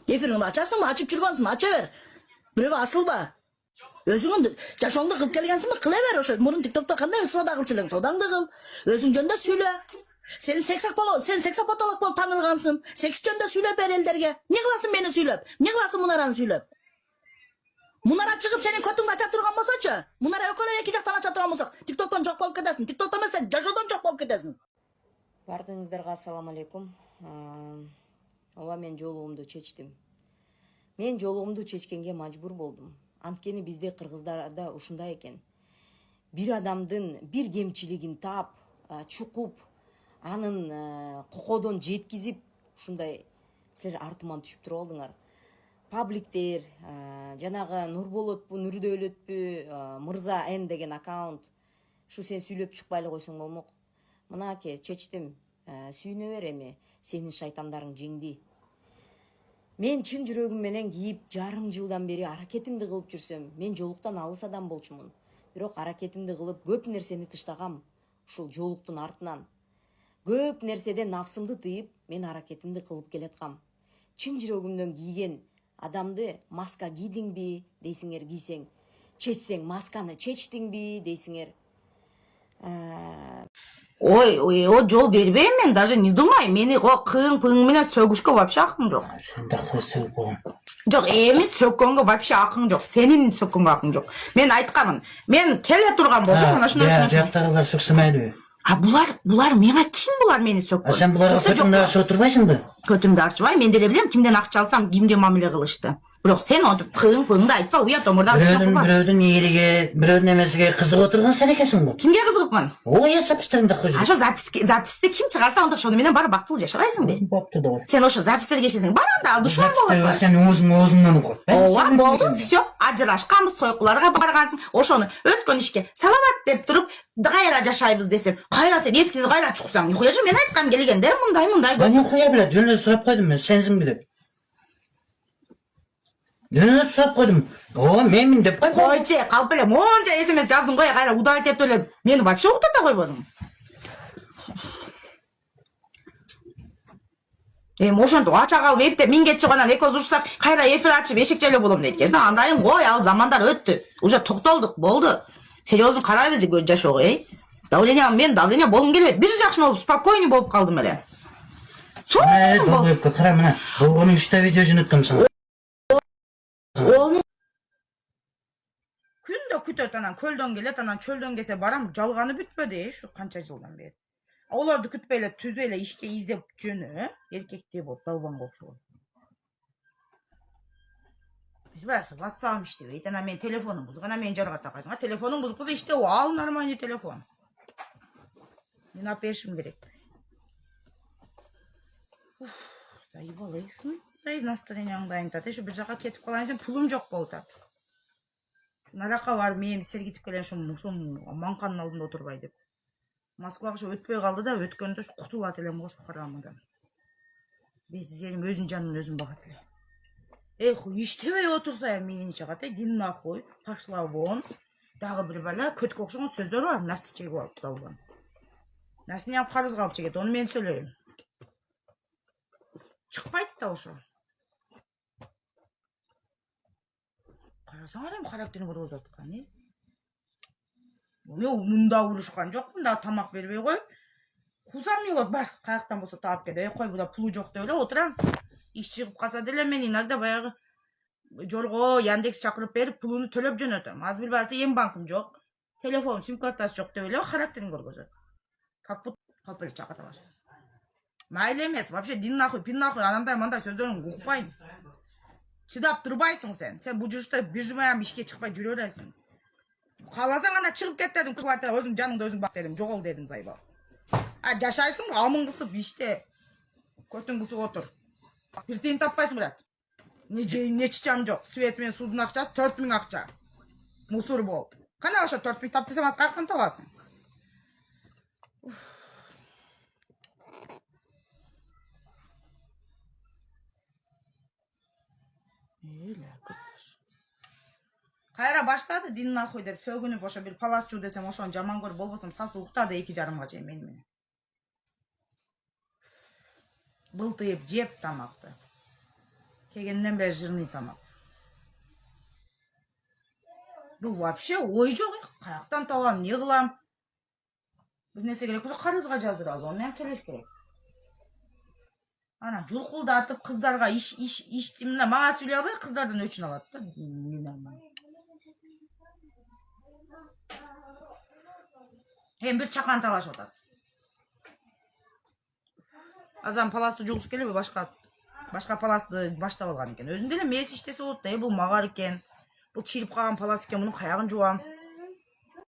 Efirini açasınmı? Açıp жүргөнсүн, aça ver. Бирөөгө асылба. Өзүңүн жашооңду кылып келгенсиңби? Кыла бер ошо. Мурун TikTok'та кандай сода кылчылың? Содаңды кыл. Өзүң жөнүндө сүйлө. Сен сексапатолог болуп танылгансың. Секс жөнүндө сүйлөп бер элдерге. Эмне кыласың мени сүйлөп? Эмне кыласың Мунараны сүйлөп? Мунара чыгып сенин көтүңдү ача турган болсочу, Мунара экөөлөр эки жактан ача турган болсок, TikTok'тон жок болуп кетесиң. TikTok'тон эмес, сен жашоодон жок болуп кетесиң. Бардыңыздарга ассаламу алейкум. Ооба, мен жолугумду чечтим. Мен жолугумду чечкенге мажбур болдум. Анткени бизде кыргыздарда ушундай экен. Бир адамдын бир кемчилигин таап, чукуп, анын кокодон жеткизип, ушундай силер артыман түшүп туруп алдыңар. Пабликтер, жанагы Нурболотпу, Нурдөөлөтпү, Мырза Н деген аккаунт. Ушу сен сүйлөп чыкпай эле койсоң болмок. Мына аке, чечтим. Сүйүнө бер эми, сенин шайтандарың жеңди. Мен чын жүрөгүм менен кийип, жарым жылдан бери аракетимди кылып жүрсөм, мен жолуктан алыс адам болчумун. Бирок аракетимди кылып, көп нерсени тыштагам. Ушул жолуктун артынан. Көп нерседен нафсымды тыйып, мен аракетимди кылып келаткам. Чын жүрөгүмдөн кийген адамды маска кийдиңби дейсиңер, кийсең. Чечсең, масканы чечтиңби дейсиңер. Ой, жол бербейм мен, даже не думай. Мени кыың менен сөгүшкө вообще акың жок. Sen de kızı bu. Жок, эми сөккөнгө вообще акың жок. Сенин сөккөнгө акың жок. Мен айткамын. Мен келе турган болсом, мына ушундай. Жактагылар söksemaydı. Булар мага ким булар мени сөккөн? Sen bulara kötümde aşı oturbaysın mı? Көтүмдү ачыбай, мен деле билем кимден акча алсам кимге мамиле кылышты. Бирок сен онтип кыың айтпа, уят омурдан Бирөөдүн ийрige, бирөөдүн эмесиге кызык отурган сен экенсиң бу. Кимге кызыгыпмын? Ой, запистеринде койчу. Ошо записти ким чыгарса онда ошону менен барып бактылуу жашабайсыңбы? Бопту да. Сен ошо запистерге чейин баранда ал душман болот. Sen өзүңдөн укут. Ооба, болду, всё. Ажырашканбыз, сойкуларга баргансың. Ошону өткөн ишке саламат деп туруп, кайра жашайбыз десем, кайра сен эскини кайра чуксаң, уюяжы мен айткан келгендер мындай. Ben okuya bile, жөнүндө сурап койдум мен, сенсиңби деп. Жөнүндө сурап койдум. О, менмин деп кой. Койчу, калп эле монча SMS жаздым кой, кайра удалить этип эле. Мени вообще уктата койбодуң. Ошентип ача калып эптеп минге чыгып анан экөөбүз урушсак, кайра эфир ачып эшик жайлоо болом дейт экен. Андайын кой, ал замандар өттү. Уже токтолдук, болду. Серьезно карайлы жашоого, мен давление болгум келбейт. Бир жакшы болуп, спокойный болуп калдым эле. Долбоёбко кара мына. Болгону 3 видео жөнөттүм сага. Күндө күтөт, анан көлдөн келет, анан чөлдөн келсе барам, жалганы бүтпөдү, ушу канча жылдан бери. Олорду күтпөй эле, түзөй эле ишке издеп жөнү, эркектей болуп далбанга окшогон. Билбейсиз, WhatsApp иштебейт, анан мен телефонум бузук, анан мен жарга такайсың. Телефонум бузук болсо иштеп, ал нормальный телефон. Мен алып беришим керек. Заебал, ушундай настроениеңди айнтат. Ошо бир жака кетип калайын десем, пулум жок болуп атат. Наракка барып мен сергитип келем, ошо маңканын алдында отурбай деп. Москвага ошо өтпөй калды да, өткөндө кутулат элем го ошо харамыдан. Бесиз элим өзүнүн жанын өзүн багат эле. Иштебей отурса мени чагат, дин нахуй, пошла вон. Дагы бир бала көткө окшогон сөздөр бар, насты чегип алып далбан. Насыны алып карызга алып чегет, ону мен сөйлөйм. Чыкпайт да ошо. Карасаң адам характерин көргөзүп аткан, Мен мында урушкан жокмун, да тамак бербей коюп, кузам йогот бар, каяктан болсо таап келе. Кой буда пулу жок деп эле отурам. Иш чыгып калса деле мен иногда баягы жорго Яндекс чакырып берип, пулуну төлөп жөнөтөм. Аз билбаса эм банкым жок, телефон, сим картасы жок деп эле характерин көргөзөт. Как будто калп эле чаката баш. Майлы эмес, вообще дин нахуй, пин нахуй, анандай сөздөрүн укпайм. Чыдап турбайсың сен. Сен бул журушта биржимаям ишке чыкпай жүрө бересиң. Кааласаң ана чыгып кет дедим, кубата өзүң жаныңды өзүң бак дедим, жогол дедим Зайбал. Жашайсың, амын кысып иште. Көтүң кысып отур. Бир тиын таппайсың билет. Не жейм, не чичам жок. Свет менен судун акчасы 4000 акча. Мусор бол. Кана ошо 4000 тап десем, аз каяктан табасың? Кайра баштады дин нахуй деп сөгүнүп ошо бир паласчу десем, ошону жаман көрүп болбосом сасы уктады 2,5-га чейин менен. Былтыйып жеп тамакты. Келгенден бeri жирный тамак. Бұл вообще ой жоқ. Қаяқтан табам, не қылам? Бір нәрсе керек болса қарызға жаздырабыз, онымен келеш керек. Ана жұлқылдатып қыздарға иш мына мага сөйлей албай қыздардан өчін алады да. Бір чакан талашып атат. Азан паласты жугусы келип башка паласты баштап алган экен. Өзүндө эле мес иштесе болот да, бул магар экен. Бул чирип калган палас экен, мунун каягын жуам.